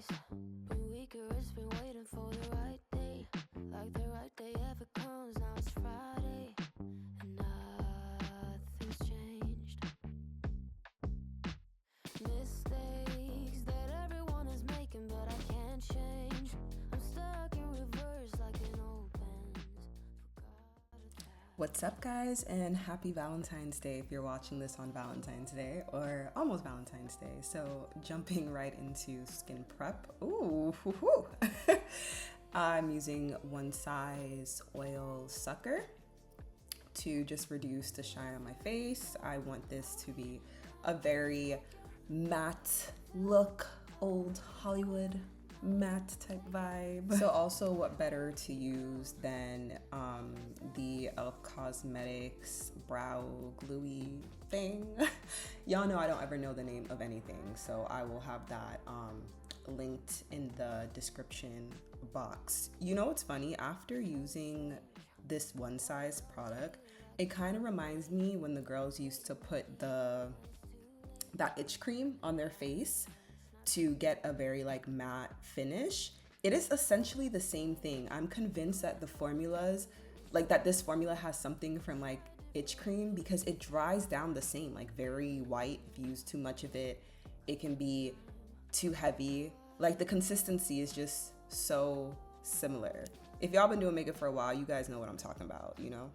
days. Been weaker, it's been waiting for the right day. Like the right day ever comes, now it's Friday. And nothing's changed. Mistakes that everyone is making, but I can't change. I'm stuck in reverse like an old Benz. What's up, guys, and happy Valentine's Day if you're watching this on Valentine's Day or almost Valentine's Day. So jumping right into skin prep. Ooh, I'm using One Size Oil Sucker to just reduce the shine on my face. I want this to be a very matte look, old Hollywood matte type vibe. So also, what better to use than the e.l.f. Cosmetics brow gluey thing. Y'all know I don't ever know the name of anything, so I will have that linked in the description box. You know what's funny? After using this One Size product, it kind of reminds me when the girls used to put that itch cream on their face to get a very like matte finish. It is essentially the same thing. I'm convinced that the formulas, like that this formula has something from like itch cream because it dries down the same, like very white. If you use too much of it, it can be too heavy. Like the consistency is just so similar. If y'all been doing makeup for a while, you guys know what I'm talking about, you know?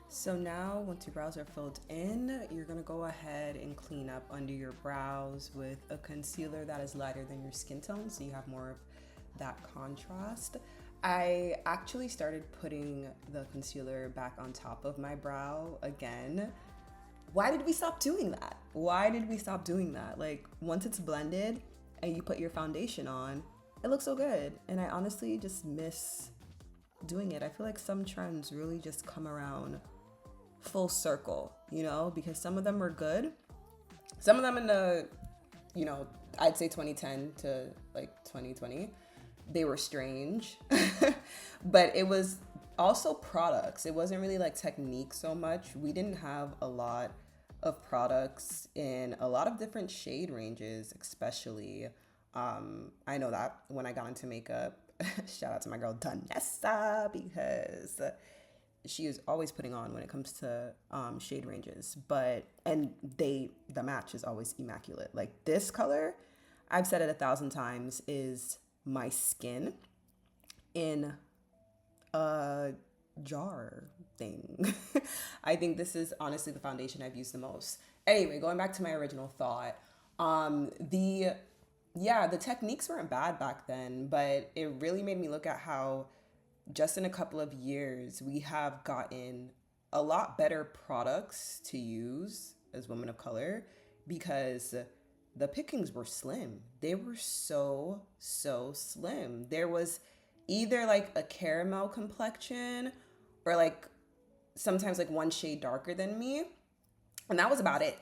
So now, once your brows are filled in, you're gonna go ahead and clean up under your brows with a concealer that is lighter than your skin tone, so you have more of that contrast. I actually started putting the concealer back on top of my brow again. Why did we stop doing that? Why did we stop doing that? Like, once it's blended and you put your foundation on, it looks so good. And I honestly just miss doing it. I feel like some trends really just come around full circle, you know, because some of them were good. Some of them in the, you know, I'd say 2010 to like 2020, they were strange. But it was also products. It wasn't really like technique so much. We didn't have a lot of products in a lot of different shade ranges, especially. I know that when I got into makeup, shout out to my girl Danessa, because she is always putting on when it comes to shade ranges, and the match is always immaculate. Like this color, I've said it 1,000 times, is my skin in a jar thing. I think this is honestly the foundation I've used the most. Anyway, going back to my original thought, the techniques weren't bad back then, but it really made me look at how just in a couple of years, we have gotten a lot better products to use as women of color because the pickings were slim. They were so slim. There was either like a caramel complexion or like sometimes like one shade darker than me. And that was about it.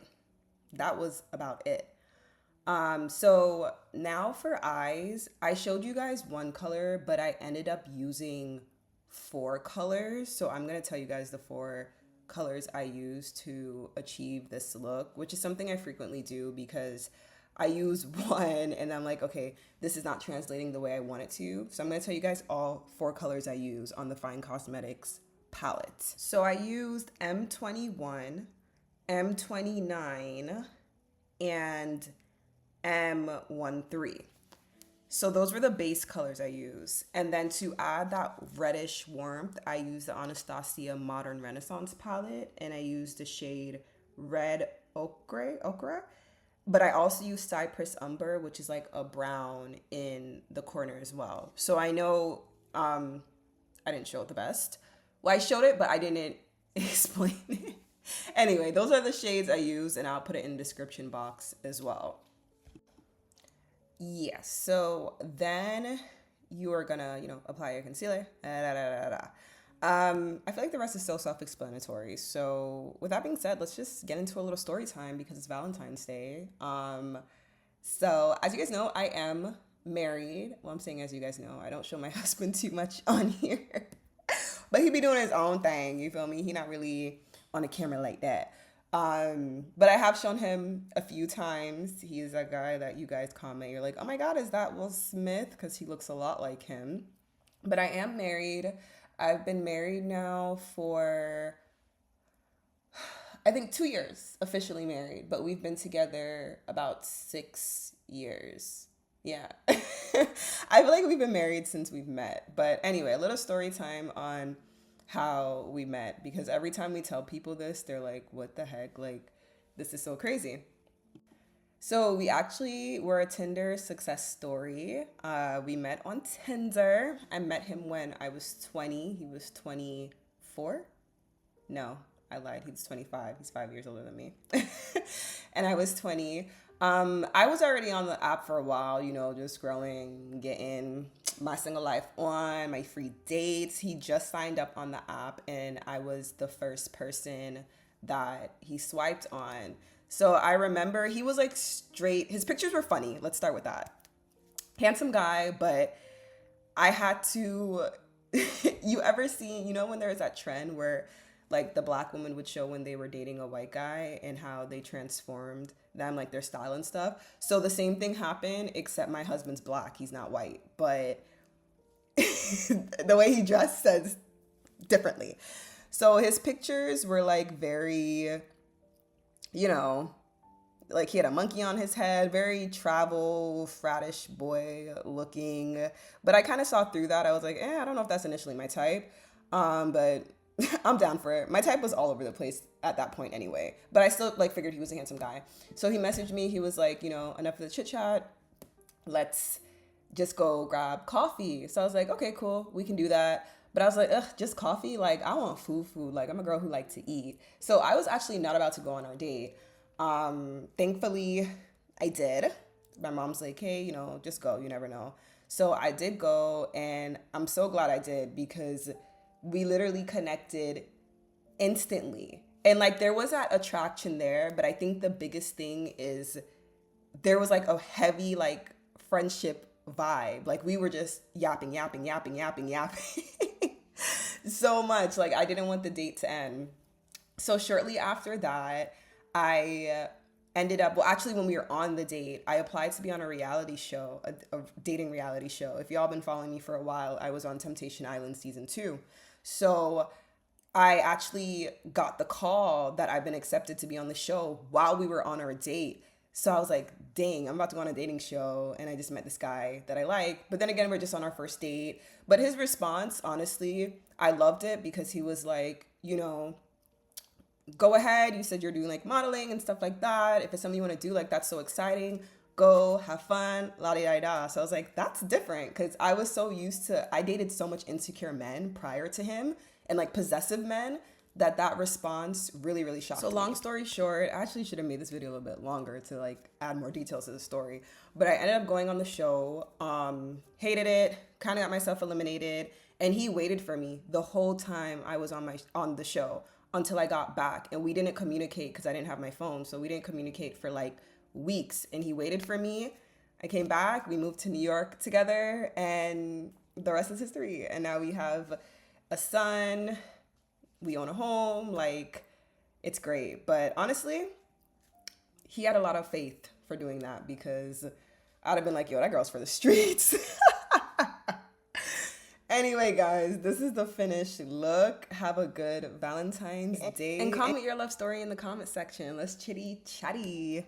So now for eyes, I showed you guys one color, but I ended up using 4 colors. So I'm going to tell you guys the 4 colors I use to achieve this look, which is something I frequently do because I use one and I'm like, okay, this is not translating the way I want it to. So I'm going to tell you guys all 4 colors I use on the Fyne Cosmetics palette. So I used M21, M29, and M13. So those were the base colors I use. And then to add that reddish warmth, I used the Anastasia Modern Renaissance palette and I used the shade Red Ochre. But I also used Cypress Umber, which is like a brown in the corner as well. So I know I didn't show it the best. Well, I showed it, but I didn't explain it. Anyway, those are the shades I use and I'll put it in the description box as well. Yes, so then you are gonna, apply your concealer. I feel like the rest is so self-explanatory. So with that being said, let's just get into a little story time because it's Valentine's Day. So as you guys know, I am married. Well, I'm saying as you guys know, I don't show my husband too much on here. But he be doing his own thing, you feel me? He not really on the camera like that. But I have shown him a few times. He is that guy that you guys comment. You're like, oh my God, is that Will Smith? Because he looks a lot like him. But I am married. I've been married now for, I think, 2 years, officially married. But we've been together about 6 years. Yeah. I feel like we've been married since we've met. But anyway, a little story time on how we met, because every time we tell people this, they're like, what the heck? Like, this is so crazy. So we actually were a Tinder success story. We met on Tinder. I met him when I was 20. He was 24. No, I lied. He's 25. He's 5 years older than me. And I was 20. I was already on the app for a while, you know, just growing, getting my single life on, my free dates. He just signed up on the app and I was the first person that he swiped on. So I remember he was like straight, his pictures were funny. Let's start with that. Handsome guy, but I had to, you ever seen, you know, when there's that trend where like the black woman would show when they were dating a white guy and how they transformed them, like their style and stuff. So the same thing happened, except my husband's black. He's not white, but the way he dressed says differently. So his pictures were like very, you know, like he had a monkey on his head, very travel, fratish boy looking. But I kind of saw through that. I was like, I don't know if that's initially my type. But I'm down for it. My type was all over the place at that point anyway. But I still like figured he was a handsome guy. So he messaged me. He was like, you know, enough of the chit chat. Let's just go grab coffee. So I was like, okay, cool. We can do that. But I was like, ugh, just coffee? Like, I want food. Like, I'm a girl who likes to eat. So I was actually not about to go on our date. Thankfully, I did. My mom's like, hey, you know, just go. You never know. So I did go, and I'm so glad I did because we literally connected instantly. And like, there was that attraction there, but I think the biggest thing is there was like a heavy, like, friendship vibe. Like, we were just yapping so much. Like, I didn't want the date to end. So shortly after that, I ended up, well, actually, when we were on the date, I applied to be on a reality show, a dating reality show. If y'all been following me for a while, I was on Temptation Island season 2. So I actually got the call that I've been accepted to be on the show while we were on our date. So I was like, dang, I'm about to go on a dating show. And I just met this guy that I like. But then again, we're just on our first date. But his response, honestly, I loved it because he was like, you know, go ahead. You said you're doing like modeling and stuff like that. If it's something you want to do, like, that's so exciting. Go have fun, la da da. So I was like, that's different, because I was so used to, I dated so much insecure men prior to him and like possessive men that response really, really shocked me. So long story short, I actually should have made this video a little bit longer to like add more details to the story. But I ended up going on the show, hated it, kind of got myself eliminated, and he waited for me the whole time I was on the show until I got back. And we didn't communicate because I didn't have my phone. So we didn't communicate for like weeks, and he waited for me. I came back, we moved to New York together, and the rest is history. And now we have a son, we own a home, like, it's great. But honestly, he had a lot of faith for doing that, because I'd have been like, yo, that girl's for the streets. Anyway, guys, this is the finished look. Have a good Valentine's Day. And comment your love story in the comment section. Let's chitty chatty.